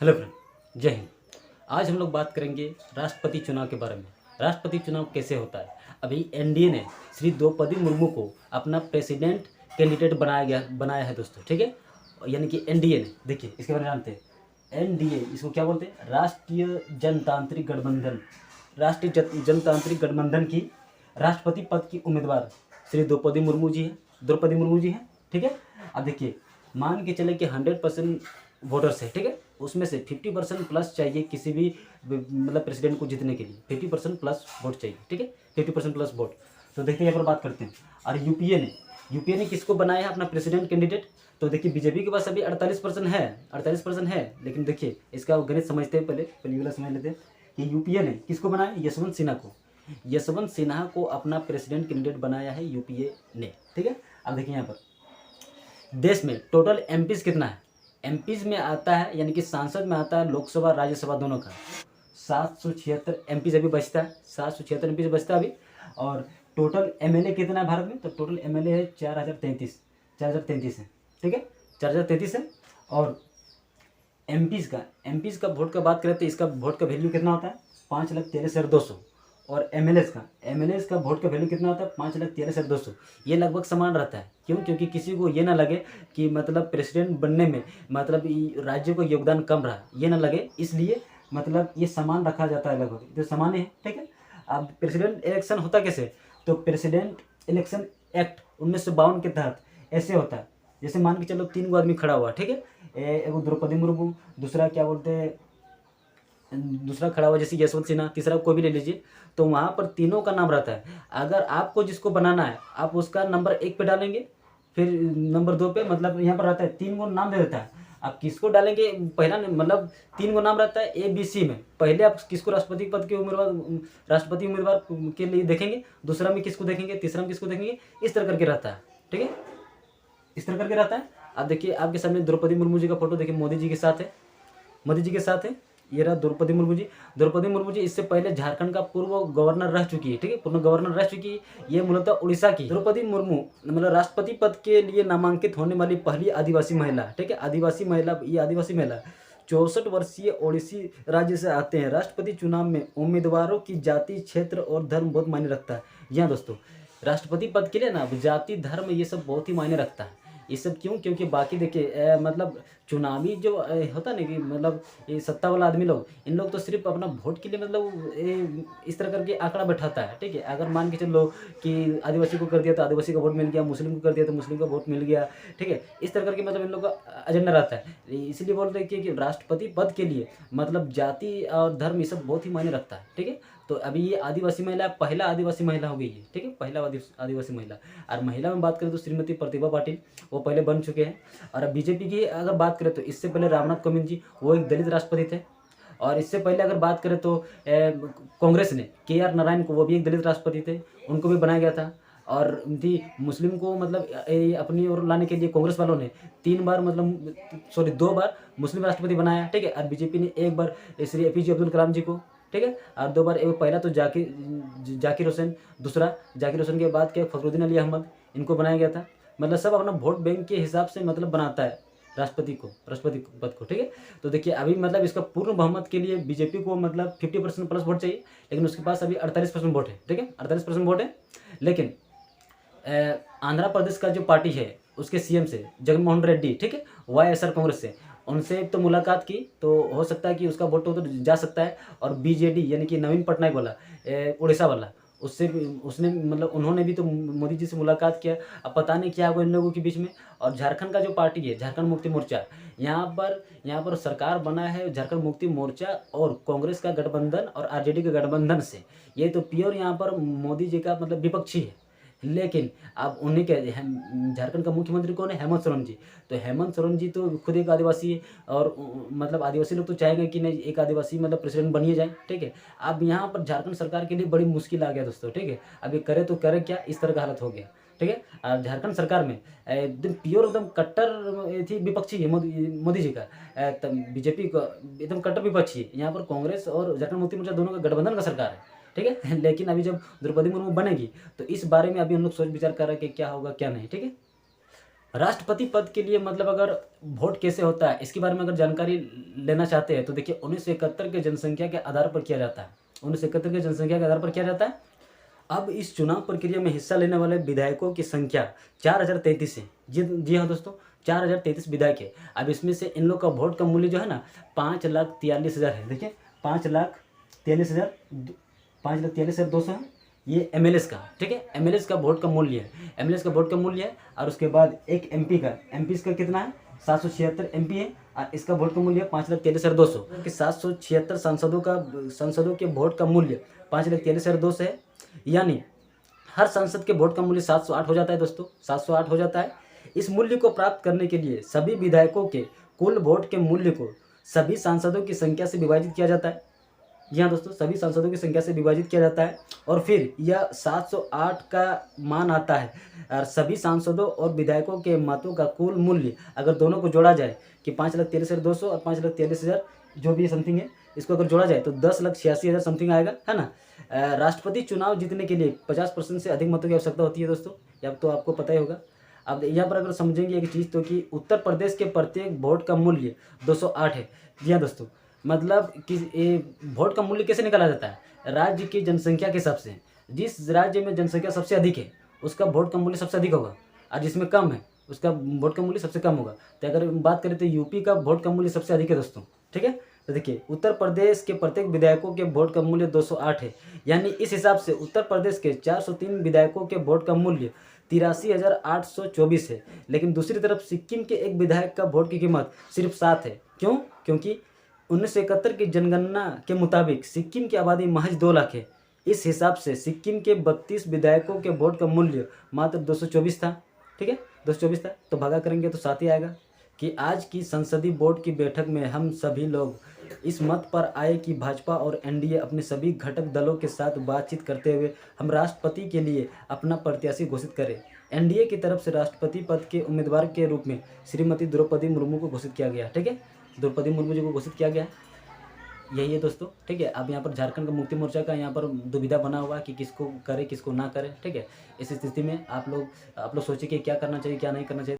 Hello friend, जय हिंद। आज हम लोग बात करेंगे राष्ट्रपति चुनाव के बारे में। राष्ट्रपति चुनाव कैसे होता है। अभी एनडीए ने श्री द्रौपदी मुर्मू को अपना प्रेसिडेंट कैंडिडेट बनाया है दोस्तों, ठीक है। यानी कि एनडीए ने, देखिए इसके बारे में जानते हैं। एनडीए इसको क्या बोलते हैं? राष्ट्रीय जनतांत्रिक गठबंधन। जनतांत्रिक गठबंधन की राष्ट्रपति पद की उम्मीदवार श्री द्रौपदी मुर्मू जी हैं, ठीक है। अब देखिए, मान के चले कि 100% वोटर्स है, ठीक है। उसमें से 50% प्लस चाहिए किसी भी मतलब प्रेसिडेंट को जीतने के लिए। 50% प्लस वोट चाहिए, ठीक है। 50% प्लस वोट। तो देखते हैं, यहाँ पर बात करते हैं। और यूपीए ने किसको बनाया है अपना प्रेसिडेंट कैंडिडेट? तो देखिए, बीजेपी के पास अभी 48% है। लेकिन देखिए, इसका गणित समझते हैं, पहले ये वाला समझ लेते हैं कि यूपीए ने किसको बनाया? यशवंत सिन्हा को अपना प्रेसिडेंट कैंडिडेट बनाया है यूपीए ने, ठीक है। अब देखिए, यहाँ पर देश में टोटल एमपीज कितना है? एमपीज में आता है, यानी कि सांसद में आता है लोकसभा राज्यसभा दोनों का 776 एमपीज अभी बचता है। 776 एमपीज बचता है अभी। और टोटल एमएलए कितना है भारत में? तो टोटल एमएलए है 4033 है, ठीक है। 4033 है। और एमपीज का वोट का बात करें तो इसका वोट का वैल्यू कितना होता है? 5,13,200। और एमएलएस का वोट का वैल्यू कितना होता है? 5,13,200। ये लगभग समान रहता है। क्यों? क्योंकि किसी को ये ना लगे कि मतलब प्रेसिडेंट बनने में मतलब राज्य को योगदान कम रहा, ये ना लगे, इसलिए मतलब ये समान रखा जाता है, लगभग तो समान है, ठीक है। अब प्रेसिडेंट इलेक्शन होता कैसे? तो प्रेसिडेंट इलेक्शन एक्ट 1952 के तहत ऐसे होता है। जैसे मान के चलो 3 गो आदमी खड़ा हुआ, ठीक है। एक द्रौपदी मुर्मू, दूसरा क्या बोलते हैं, दूसरा खड़ा हुआ जैसे यशवंत सिन्हा, तीसरा कोई भी ले लीजिए। तो वहाँ पर तीनों का नाम रहता है। अगर आपको जिसको बनाना है, आप उसका नंबर 1 पे डालेंगे, फिर नंबर 2 पे, मतलब यहाँ पर रहता है 3 गो नाम दे देता है। आप किसको डालेंगे? पहला मतलब 3 गो नाम रहता है ABC में। पहले आप किसको राष्ट्रपति उम्मीदवार के लिए देखेंगे, दूसरा में किसको देखेंगे, तीसरा में किसको देखेंगे, इस तरह करके रहता है, ठीक है। इस तरह करके रहता है। आप देखिए, आपके सामने द्रौपदी मुर्मू जी का फोटो देखिए, मोदी जी के साथ है। ये रहा द्रौपदी मुर्मू जी इससे पहले झारखंड का पूर्व गवर्नर रह चुकी है, ठीक है। पूर्व गवर्नर रह चुकी है। ये मूलतः उड़ीसा की द्रौपदी मुर्मू मतलब राष्ट्रपति पद के लिए नामांकित होने वाली पहली आदिवासी महिला, ठीक है। आदिवासी महिला 64 वर्षीय ओडिसी राज्य से आते हैं। राष्ट्रपति चुनाव में उम्मीदवारों की जाति, क्षेत्र और धर्म बहुत मायने रखता है। यहाँ दोस्तों, राष्ट्रपति पद के लिए ना जाति, धर्म, ये सब बहुत ही मायने रखता है। ये सब क्यों? क्योंकि बाकी देखिए मतलब चुनावी जो होता है ना कि मतलब ये सत्ता वाला आदमी लोग, इन लोग तो सिर्फ अपना वोट के लिए मतलब इस तरह करके आंकड़ा बैठाता है, ठीक है। अगर मान के चलो कि आदिवासी को कर दिया तो आदिवासी का वोट मिल गया, मुस्लिम को कर दिया तो मुस्लिम का वोट मिल गया, ठीक है। इस तरह करके मतलब इन लोग का एजेंडा रहता है। इसलिए बोलते हैं कि राष्ट्रपति पद के लिए मतलब जाति और धर्म ये सब बहुत ही मायने रखता है, ठीक है। तो अभी ये आदिवासी महिला पहला आदिवासी महिला हो गई है, ठीक है। पहला आदिवासी महिला। और महिला में बात करें तो श्रीमती प्रतिभा पाटिल, वो पहले बन चुके हैं। और अब बीजेपी की अगर बात करें तो इससे पहले रामनाथ कोविंद जी, वो एक दलित राष्ट्रपति थे। और इससे पहले अगर बात करें तो कांग्रेस ने KR नारायण को, वो भी एक दलित राष्ट्रपति थे, उनको भी बनाया गया था। और थी मुस्लिम को मतलब अपनी ओर लाने के लिए कांग्रेस वालों ने 2 बार मुस्लिम राष्ट्रपति बनाया, ठीक है। और बीजेपी ने 1 बार श्री APJ अब्दुल कलाम जी को, ठीक है। और 2 बार, एक पहला तो जाकिर हुसैन, दूसरा जाकिर हुसैन के बाद क्या फखरुद्दीन अली अहमद, इनको बनाया गया था। मतलब सब अपना वोट बैंक के हिसाब से मतलब बनाता है राष्ट्रपति पद को, ठीक है। तो देखिए, अभी मतलब इसका पूर्ण बहुमत के लिए बीजेपी को मतलब 50% प्लस वोट चाहिए, लेकिन उसके पास अभी 48% वोट है, ठीक है। 48% वोट है। लेकिन आंध्र प्रदेश का जो पार्टी है, उसके CM से जगनमोहन रेड्डी, ठीक है, YSR कांग्रेस से, उनसे तो मुलाकात की, तो हो सकता है कि उसका वोट तो जा सकता है। और BJD यानी कि नवीन पटनायक वाला, उड़ीसा वाला, उससे भी उसने मतलब उन्होंने भी तो मोदी जी से मुलाकात किया। अब पता नहीं क्या हुआ इन लोगों के बीच में। और झारखंड का जो पार्टी है, झारखंड मुक्ति मोर्चा, यहाँ पर सरकार बना है झारखंड मुक्ति मोर्चा और कांग्रेस का गठबंधन और RJD के गठबंधन से। ये तो प्योर यहाँ पर मोदी जी का मतलब विपक्षी है। लेकिन अब उन्हीं के झारखंड का मुख्यमंत्री कौन है? हेमंत सोरेन जी। तो हेमंत सोरेन जी तो खुद एक आदिवासी है। और मतलब आदिवासी लोग तो चाहेंगे कि नहीं, एक आदिवासी मतलब प्रेसिडेंट बनिए जाए, ठीक है। अब यहाँ पर झारखंड सरकार के लिए बड़ी मुश्किल आ गया दोस्तों, ठीक है। अब ये करे तो करे क्या, इस तरह का हालत हो गया, ठीक है। और झारखंड सरकार में एकदम प्योर एकदम कट्टर थी विपक्षी है मोदी जी का। बीजेपी का एकदम कट्टर विपक्षी है। यहाँ पर कांग्रेस और झारखंड मुक्ति मोर्चा दोनों का गठबंधन का सरकार है, ठीक है। लेकिन अभी जब द्रौपदी मुर्मू बनेगी तो इस बारे में अभी हम लोग सोच विचार कर रहे हैं कि क्या होगा क्या नहीं, ठीक है। राष्ट्रपति पद के लिए मतलब अगर वोट कैसे होता है इसके बारे में अगर जानकारी लेना चाहते हैं तो देखिए 1971 के जनसंख्या के आधार पर किया जाता है। 1971 के जनसंख्या के आधार पर किया जाता है। अब इस चुनाव प्रक्रिया में हिस्सा लेने वाले विधायकों की संख्या 4033 है। जी हाँ दोस्तों, 4033 विधायक है। अब इसमें से इन लोग का वोट का मूल्य जो है ना 5,43,000 है। देखिए 5,43,000, 5,43,200 है ये एमएलएस का, ठीक है। एमएलएस का वोट का मूल्य है, एमएलएस का वोट का मूल्य है। और उसके बाद एक एमपी का कितना है 776 एमपी है और इसका वोट का मूल्य है 5,43,200 कि 776 सांसदों के वोट का मूल्य 5,43,200 है। यानी हर सांसद के वोट का मूल्य 708 हो जाता है दोस्तों, 708 हो जाता है। इस मूल्य को प्राप्त करने के लिए सभी विधायकों के कुल वोट के मूल्य को सभी सांसदों की संख्या से विभाजित किया जाता है। जी हाँ दोस्तों, सभी सांसदों की संख्या से विभाजित किया जाता है और फिर यह 708 का मान आता है। और सभी सांसदों और विधायकों के मतों का कुल मूल्य अगर दोनों को जोड़ा जाए कि 5,43,200 और 5,43,000 जो भी समथिंग है, इसको अगर जोड़ा जाए तो 10,86,000 समथिंग आएगा, है ना। राष्ट्रपति चुनाव जीतने के लिए 50% से अधिक मतों की आवश्यकता होती है दोस्तों, अब तो आपको पता ही होगा। अब यहाँ पर अगर समझेंगे एक चीज़ तो कि उत्तर प्रदेश के प्रत्येक वोट का मूल्य 208 है। जी हाँ दोस्तों, मतलब कि वोट का मूल्य कैसे निकाला जाता है, राज्य की जनसंख्या के हिसाब से। जिस राज्य में जनसंख्या सबसे अधिक है उसका वोट का मूल्य सबसे अधिक होगा और जिसमें कम है उसका वोट का मूल्य सबसे कम होगा। तो अगर बात करें तो यूपी का वोट का मूल्य सबसे अधिक है दोस्तों, ठीक है। तो देखिए उत्तर प्रदेश के प्रत्येक विधायकों के वोट का मूल्य 208 है। यानी इस हिसाब से उत्तर प्रदेश के 403 विधायकों के वोट का मूल्य 83,824 है। लेकिन दूसरी तरफ सिक्किम के एक विधायक का वोट की कीमत सिर्फ 7 है। क्यों? क्योंकि 1971 की जनगणना के मुताबिक सिक्किम की आबादी महज 2 लाख है। इस हिसाब से सिक्किम के 32 विधायकों के वोट का मूल्य मात्र 224 था, ठीक है, 224 था। तो भागा करेंगे तो 7 ही आएगा। कि आज की संसदीय बोर्ड की बैठक में हम सभी लोग इस मत पर आए कि भाजपा और एनडीए अपने सभी घटक दलों के साथ बातचीत करते हुए हम राष्ट्रपति के लिए अपना प्रत्याशी घोषित करें। एनडीए की तरफ से राष्ट्रपति पद के उम्मीदवार के रूप में श्रीमती द्रौपदी मुर्मू को घोषित किया गया, ठीक है, द्रौपदी मुर्मू जी को घोषित किया गया। यही है दोस्तों, ठीक है। अब यहाँ पर झारखंड का मुक्ति मोर्चा का यहाँ पर दुविधा बना हुआ कि किसको करे किसको ना करे, ठीक है। इस स्थिति में आप लोग सोचिए कि क्या करना चाहिए क्या नहीं करना चाहिए।